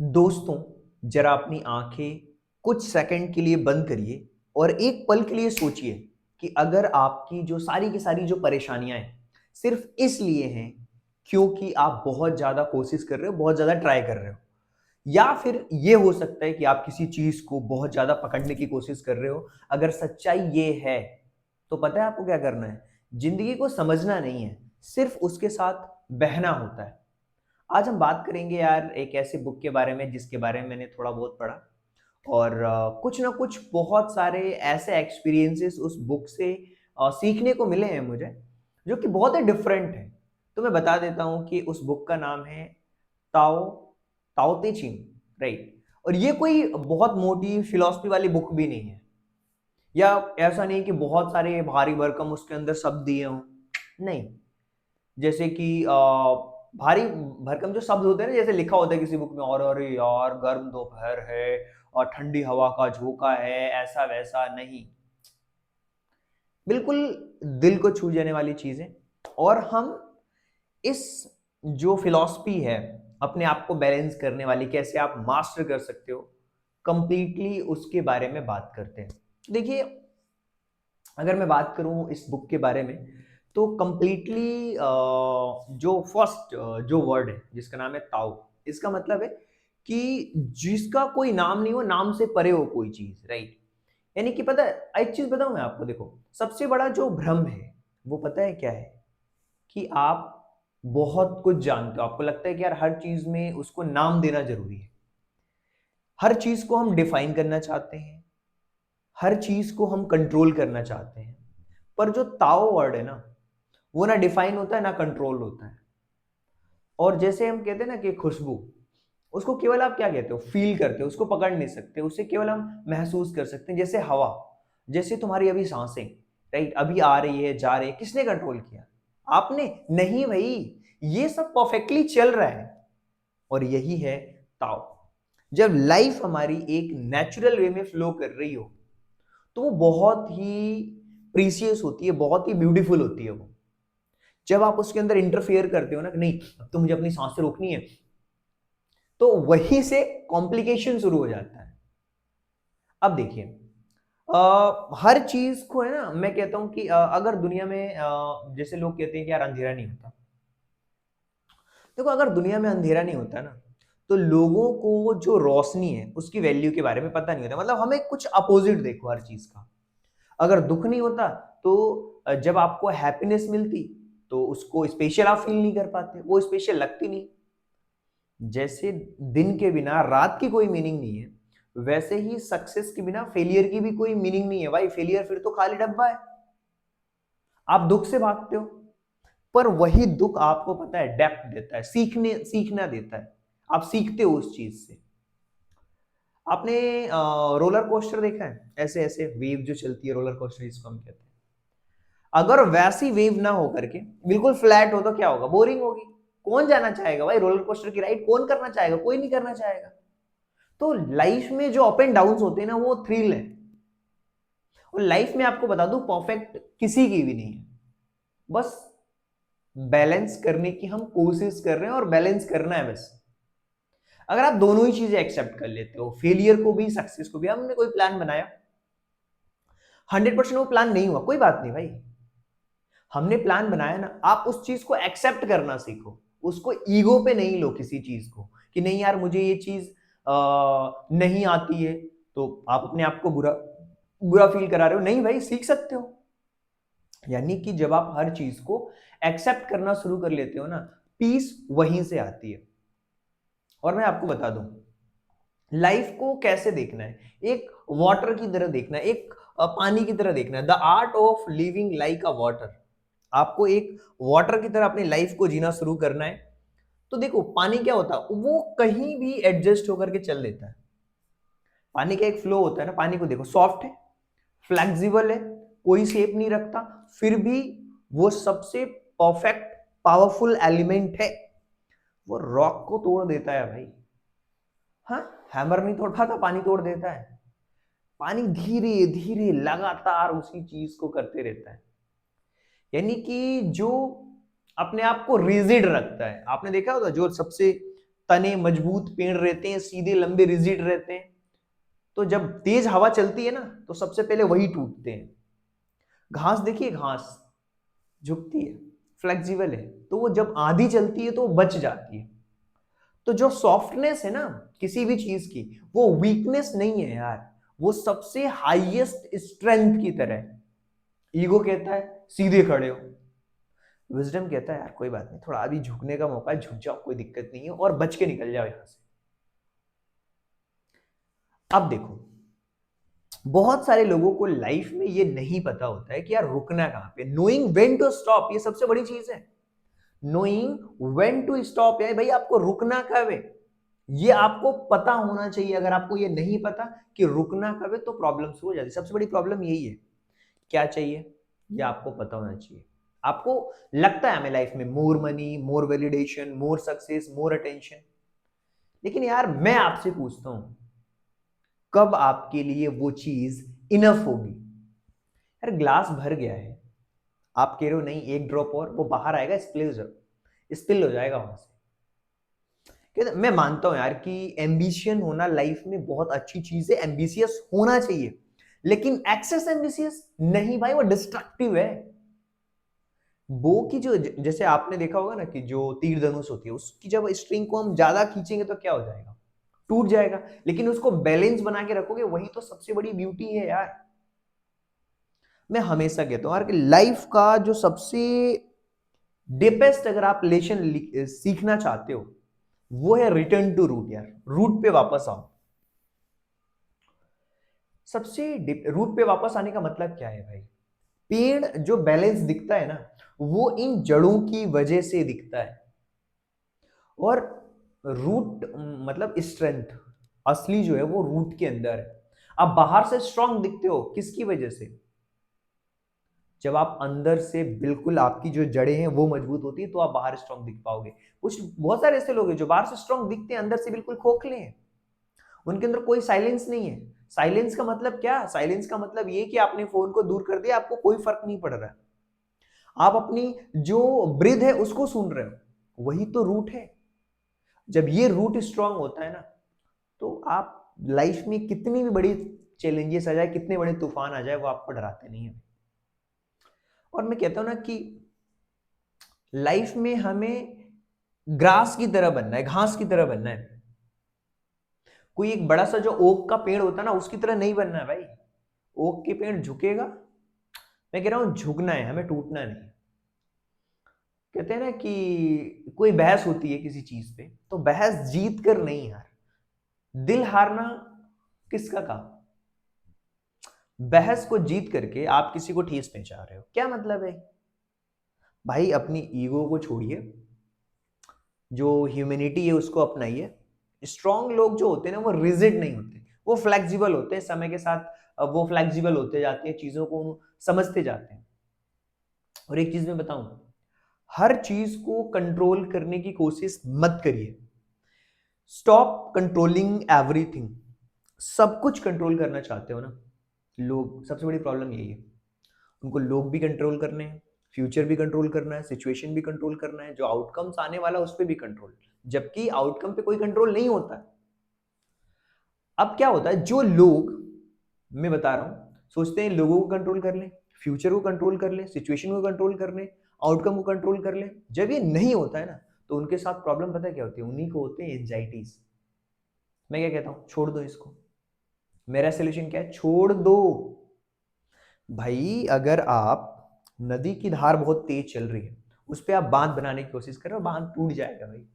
दोस्तों, जरा अपनी आंखें कुछ सेकंड के लिए बंद करिए और एक पल के लिए सोचिए कि अगर आपकी जो सारी की सारी जो परेशानियां हैं सिर्फ इसलिए हैं क्योंकि आप बहुत ज्यादा कोशिश कर रहे हो, बहुत ज्यादा ट्राई कर रहे हो, या फिर ये हो सकता है कि आप किसी चीज को बहुत ज्यादा पकड़ने की कोशिश कर रहे हो। अगर सच्चाई ये है तो पता है आपको क्या करना है। जिंदगी को समझना नहीं है, सिर्फ उसके साथ बहना होता है। आज हम बात करेंगे यार एक ऐसे बुक के बारे में जिसके बारे में मैंने थोड़ा बहुत पढ़ा और कुछ ना कुछ बहुत सारे ऐसे एक्सपीरियंसेस उस बुक से सीखने को मिले हैं मुझे, जो कि बहुत ही डिफरेंट है। तो मैं बता देता हूँ कि उस बुक का नाम है ताओ ताओ ते चिंग, राइट। और ये कोई बहुत मोटी फिलॉसफी वाली बुक भी नहीं है, या ऐसा नहीं कि बहुत सारे भारी भरकम उसके अंदर शब्द दिए हों। नहीं, जैसे कि भारी भरकम जो शब्द होते हैं ना, जैसे लिखा होता है किसी बुक में, और अरे यार गर्म दोपहर है और ठंडी हवा का झोंका है, ऐसा वैसा नहीं। बिल्कुल दिल को छू जाने वाली चीजें। और हम इस जो फिलॉसफी है, अपने आप को बैलेंस करने वाली, कैसे आप मास्टर कर सकते हो, कंप्लीटली उसके बारे में बात करते हैं। देखिए, अगर मैं बात करूं इस बुक के बारे में, तो कंप्लीटली जो फर्स्ट जो वर्ड है जिसका नाम है ताओ, इसका मतलब है कि जिसका कोई नाम नहीं हो, नाम से परे हो कोई चीज, राइट। यानी कि पता है, एक चीज बताऊं मैं आपको, देखो सबसे बड़ा जो भ्रम है वो पता है क्या है, कि आप बहुत कुछ जानते हो, आपको लगता है कि यार हर चीज में उसको नाम देना जरूरी है, हर चीज को हम डिफाइन करना चाहते हैं, हर चीज को हम कंट्रोल करना चाहते हैं। पर जो ताओ वर्ड है ना, वो ना डिफाइन होता है ना कंट्रोल होता है। और जैसे हम कहते हैं ना कि खुशबू, उसको केवल आप क्या कहते हो, फील करते हो, उसको पकड़ नहीं सकते, उसे केवल हम महसूस कर सकते हैं। जैसे हवा, जैसे तुम्हारी अभी सांसें, राइट, अभी आ रही है जा रही है, किसने कंट्रोल किया? आपने नहीं भाई, ये सब परफेक्टली चल रहा है। और यही है ताओ। जब लाइफ हमारी एक नेचुरल वे में फ्लो कर रही हो, तो वो बहुत ही प्रीसियस होती है, बहुत ही ब्यूटीफुल होती है वो। जब आप उसके अंदर इंटरफेयर करते हो ना कि नहीं अब तो मुझे अपनी सांसें रोकनी है, तो वहीं से कॉम्प्लिकेशन शुरू हो जाता है। अब देखिए, हर चीज को है ना, मैं कहता हूं कि अगर दुनिया में जैसे लोग कहते हैं कि यार अंधेरा नहीं होता, देखो अगर दुनिया में अंधेरा नहीं होता ना, तो लोगों को जो रोशनी है उसकी वैल्यू के बारे में पता नहीं होता। मतलब हमें कुछ अपोजिट देखो हर चीज का। अगर दुख नहीं होता, तो जब आपको हैप्पीनेस मिलती, तो उसको स्पेशल आप फील नहीं कर पाते, वो स्पेशल लगती नहीं। जैसे दिन के बिना रात की कोई मीनिंग नहीं है, वैसे ही सक्सेस के बिना फेलियर की भी कोई मीनिंग नहीं है भाई। फेलियर फिर तो खाली डब्बा है, आप दुख से भागते हो। पर वही दुख आपको पता है डेप्थ देता है, सीखना देता है। आप सीखते हो उस चीज से। आपने रोलर कोस्टर देखा है? ऐसे ऐसे वेव जो चलती है, रोलर कोस्टर जिसको हम कहते हैं। अगर वैसी वेव ना हो करके बिल्कुल फ्लैट हो, तो क्या होगा? बोरिंग होगी। कौन जाना चाहेगा भाई रोलर कोस्टर की राइड? कौन करना चाहेगा? कोई नहीं करना चाहेगा। तो लाइफ में जो अप एंड डाउन होते हैं ना, वो थ्रिल है। और लाइफ में आपको बता दूं, परफेक्ट किसी की भी नहीं है। बस बैलेंस करने की हम कोशिश कर रहे हैं, और बैलेंस करना है बस। अगर आप दोनों ही चीजें एक्सेप्ट कर लेते हो, फेलियर को भी सक्सेस को भी, हमने कोई प्लान बनाया, 100% वो प्लान नहीं हुआ, कोई बात नहीं भाई। हमने प्लान बनाया ना, आप उस चीज को एक्सेप्ट करना सीखो। उसको ईगो पे नहीं लो किसी चीज को, कि नहीं यार मुझे ये चीज नहीं आती है, तो आप अपने आप को बुरा बुरा फील करा रहे हो। नहीं भाई, सीख सकते हो। यानी कि जब आप हर चीज को एक्सेप्ट करना शुरू कर लेते हो ना, पीस वहीं से आती है। और मैं आपको बता दूं, लाइफ को कैसे देखना है, एक वाटर की तरह देखना है, एक पानी की तरह देखना है। The art of living like a water. आपको एक वाटर की तरह अपनी लाइफ को जीना शुरू करना है। तो देखो, पानी क्या होता है, वो कहीं भी एडजस्ट होकर के चल लेता है। पानी का एक फ्लो होता है ना, पानी को देखो, सॉफ्ट है, फ्लेक्सिबल है, कोई शेप नहीं रखता, फिर भी वो सबसे परफेक्ट पावरफुल एलिमेंट है। वो रॉक को तोड़ देता है भाई। हाँ, हैमर नहीं तोड़ पाता, पानी तोड़ देता है। पानी धीरे धीरे लगातार उसी चीज को करते रहता है। यानी कि जो अपने आप को रिजिड रखता है, आपने देखा होगा जो सबसे तने मजबूत पेड़ रहते हैं, सीधे लंबे रिजिड रहते हैं। तो जब तेज हवा चलती है ना तो सबसे पहले वही टूटते हैं। घास देखिए, घास झुकती है, फ्लेक्सिबल है, तो वो जब आंधी चलती है तो वो बच जाती है। तो जो सॉफ्टनेस है ना किसी भी चीज की, वो वीकनेस नहीं है यार, वो सबसे हाईएस्ट स्ट्रेंथ की तरह है। ईगो कहता है सीधे खड़े हो, विजडम कहता है यार कोई बात नहीं, थोड़ा अभी झुकने का मौका है, झुक जाओ, कोई दिक्कत नहीं है, और बच के निकल जाओ यहां से। अब देखो, बहुत सारे लोगों को लाइफ में ये नहीं पता होता है कि यार रुकना कहां पे, नोइंग व्हेन टू स्टॉप, ये सबसे बड़ी चीज है। नोइंग व्हेन टू स्टॉप है भाई, आपको रुकना कब है ये आपको पता होना चाहिए। अगर आपको ये नहीं पता कि रुकना कब है तो प्रॉब्लम शुरू हो जाती है। सबसे बड़ी प्रॉब्लम यही है। क्या चाहिए, ये आपको पता होना चाहिए। आपको लगता है हमें लाइफ में more money, more validation, more success, more attention, लेकिन यार मैं आपसे पूछता हूं, कब आपके लिए वो चीज इनफ होगी? यार ग्लास भर गया है, आप कह रहे हो नहीं एक ड्रॉप और, वो बाहर आएगा, स्पिल हो जाएगा वहां से। मैं मानता हूं यार कि एम्बिशियन होना लाइफ में बहुत अच्छी चीज है, एम्बिशियस होना चाहिए, लेकिन एक्सेस एम्बिशियस नहीं भाई, वो डिस्ट्रक्टिव है। बो की जो, जैसे आपने देखा होगा ना कि जो तीर धनुष होती है उसकी जब स्ट्रिंग को हम ज्यादा खींचेंगे तो क्या हो जाएगा, टूट जाएगा। लेकिन उसको बैलेंस बना के रखोगे, वही तो सबसे बड़ी ब्यूटी है यार। मैं हमेशा कहता हूं यार कि लाइफ का जो सबसे डीपेस्ट अगर आप लेसन सीखना चाहते हो वो है रिटर्न टू रूट। यार रूट पे वापस आओ। सबसे रूट पे वापस आने का मतलब क्या है भाई? पेड़ जो बैलेंस दिखता है ना वो इन जड़ों की वजह से दिखता है, और रूट मतलब स्ट्रेंथ असली जो है वो रूट के अंदर है। आप बाहर से स्ट्रांग दिखते हो किसकी वजह से? जब आप अंदर से बिल्कुल आपकी जो जड़ें हैं वो मजबूत होती है तो आप बाहर स्ट्रांग दिख पाओगे। कुछ बहुत सारे ऐसे लोग हैं जो बाहर से स्ट्रांग दिखते हैं, अंदर से बिल्कुल खोखले हैं, उनके अंदर कोई साइलेंस नहीं है। साइलेंस का मतलब क्या? साइलेंस का मतलब ये कि आपने फोन को दूर कर दिया, आपको कोई फर्क नहीं पड़ रहा, आप अपनी जो ब्रीथ है उसको सुन रहे हो, वही तो रूट है। जब ये रूट स्ट्रांग होता है ना तो आप लाइफ में कितनी भी बड़ी चैलेंजेस आ जाए, कितने बड़े तूफान आ जाए, वो आपको डराते नहीं है। और मैं कहता हूं ना कि लाइफ में हमें ग्रास की तरह बनना है, घास की तरह बनना है। कोई एक बड़ा सा जो ओक का पेड़ होता है ना उसकी तरह नहीं बनना है भाई। ओक के पेड़ झुकेगा, मैं कह रहा हूं झुकना है हमें, टूटना नहीं। कहते हैं ना कि कोई बहस होती है किसी चीज पे तो बहस जीत कर नहीं हार, दिल हारना किसका काम? बहस को जीत करके आप किसी को ठेस पहुंचा रहे हो, क्या मतलब है? भाई अपनी ईगो को छोड़िए, जो ह्यूमैनिटी है उसको अपनाइए। स्ट्रांग लोग जो होते हैं ना वो रिजिड नहीं होते, वो फ्लेक्सिबल होते हैं। समय के साथ वो फ्लेक्सिबल होते जाते हैं, चीजों को समझते जाते हैं। और एक चीज मैं बताऊं, हर चीज को कंट्रोल करने की कोशिश मत करिए। Stop controlling everything. सब कुछ कंट्रोल करना चाहते हो ना लोग, सबसे बड़ी प्रॉब्लम यही है। उनको लोग भी कंट्रोल करने हैं, फ्यूचर भी कंट्रोल करना है, सिचुएशन भी कंट्रोल करना है, जो आउटकम्स आने वाला है उस पर भी कंट्रोल, जबकि आउटकम पे कोई कंट्रोल नहीं होता है। अब क्या होता है, जो लोग, मैं बता रहा हूं, सोचते हैं लोगों को कंट्रोल कर लें, फ्यूचर को कंट्रोल कर लें, सिचुएशन को कंट्रोल कर लें, आउटकम को कंट्रोल कर लें, जब ये नहीं होता है ना तो उनके साथ प्रॉब्लम पता है क्या होती है? उन्हीं को होते हैं एंजाइटीज। मैं क्या कहता हूं, छोड़ दो इसको। मेरा सोल्यूशन क्या है? छोड़ दो। भाई अगर आप, नदी की धार बहुत तेज चल रही है, उस पर आप बांध बनाने की कोशिश कर रहे हो, बांध टूट जाएगा भाई।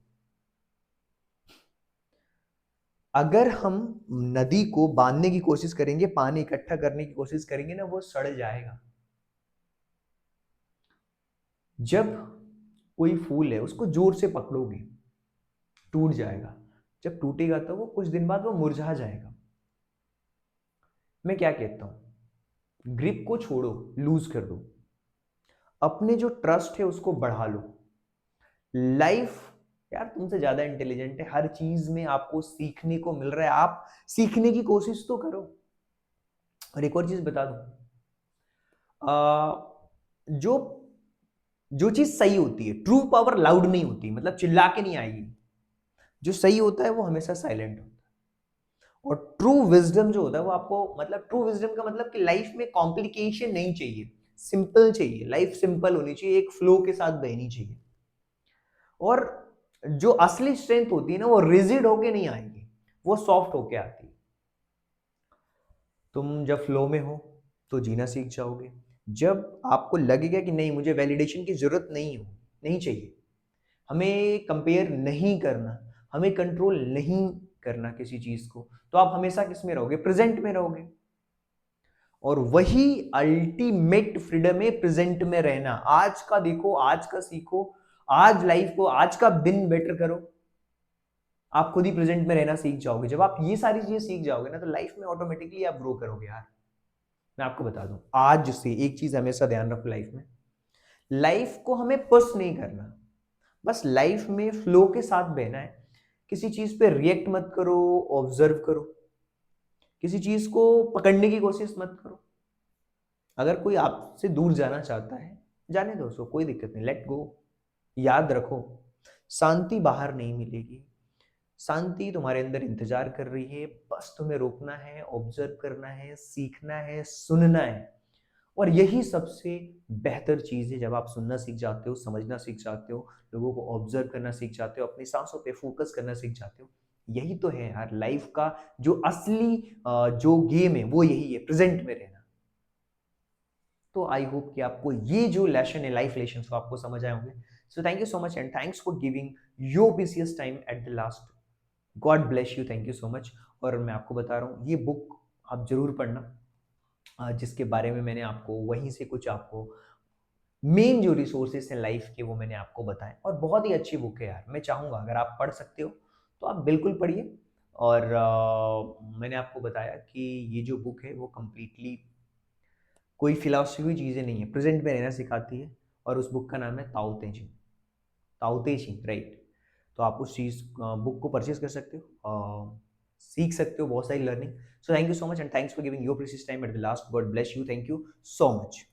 अगर हम नदी को बांधने की कोशिश करेंगे, पानी इकट्ठा करने की कोशिश करेंगे ना, वो सड़ जाएगा। जब कोई फूल है उसको जोर से पकड़ोगे, टूट जाएगा। जब टूटेगा तो वो कुछ दिन बाद वो मुरझा जाएगा। मैं क्या कहता हूं, ग्रिप को छोड़ो, लूज कर दो, अपने जो ट्रस्ट है उसको बढ़ा लो। लाइफ यार तुमसे ज्यादा इंटेलिजेंट है, हर चीज में आपको सीखने को मिल रहा है, आप सीखने की कोशिश तो करो। और एक और चीज बता दूं, जो जो चीज सही होती है, ट्रू पावर लाउड नहीं होती, मतलब चिल्ला के नहीं आएगी। जो सही होता है वो हमेशा साइलेंट होता है। और ट्रू विजडम जो होता है वो आपको, मतलब ट्रू विजडम का मतलब कि लाइफ में कॉम्प्लिकेशन नहीं चाहिए, सिंपल चाहिए, लाइफ सिंपल होनी चाहिए, एक फ्लो के साथ बहनी चाहिए। और जो असली स्ट्रेंथ होती है ना, वो रिजिड होके नहीं आएगी, वो सॉफ्ट होके आती है। तुम जब फ्लो में हो तो जीना सीख जाओगे। जब आपको लगेगा कि नहीं, मुझे वैलिडेशन की जरूरत नहीं चाहिए, हमें कंपेयर नहीं करना, हमें कंट्रोल नहीं करना किसी चीज को, तो आप हमेशा किस में रहोगे? प्रेजेंट में रहोगे। और वही अल्टीमेट फ्रीडम है, प्रेजेंट में रहना। आज का देखो, आज का सीखो, आज लाइफ को, आज का दिन बेटर करो। आप खुद ही प्रेजेंट में रहना सीख जाओगे। जब आप ये सारी चीजें सीख जाओगे ना, तो लाइफ में ऑटोमेटिकली आप ग्रो करोगे यार। मैं आपको बता दूं, आज से एक चीज हमेशा ध्यान रखो लाइफ में, लाइफ को हमें पुश नहीं करना, बस लाइफ में फ्लो के साथ बहना है। किसी चीज पे रिएक्ट मत करो, ऑब्जर्व करो। किसी चीज को पकड़ने की कोशिश मत करो। अगर कोई आपसे दूर जाना चाहता है, जाने दो उसको, कोई दिक्कत नहीं, लेट गो। याद रखो, शांति बाहर नहीं मिलेगी, शांति तुम्हारे अंदर इंतजार कर रही है। बस तुम्हें रोकना है, ऑब्जर्व करना है, सीखना है, सुनना है। और यही सबसे बेहतर चीज है। जब आप सुनना सीख जाते हो, समझना सीख जाते हो, लोगों को ऑब्जर्व करना सीख जाते हो, अपनी सांसों पे फोकस करना सीख जाते हो, यही तो है यार लाइफ का जो असली जो गेम है, वो यही है, प्रेजेंट में रहना। तो आई होप कि आपको ये जो लेसन है, लाइफ लेसन, वो आपको समझ आए होंगे। So thank you so much and thanks for giving your precious time at the last. God bless you, thank you so much. और मैं आपको बता रहा हूँ, ये बुक आप जरूर पढ़ना, जिसके बारे में मैंने आपको वहीं से कुछ आपको मेन जो रिसोर्सेस हैं लाइफ के, वो मैंने आपको बताए। और बहुत ही अच्छी बुक है यार, मैं चाहूँगा अगर आप पढ़ सकते हो तो आप बिल्कुल पढ़िए। और मैंने आपको बताया कि ये जो बुक है वो कम्प्लीटली कोई फिलॉसफी चीज़ें नहीं है, प्रेजेंट में रहना सिखाती है। और उस बुक का नाम है ताओ ते चिंग। ताओ ते चिंग, राइट। तो आप उस चीज़ बुक को परचेज कर सकते हो, सीख सकते हो बहुत सारी learning. So thank you so much and thanks for giving your precious time at the last. God bless you, thank you so much.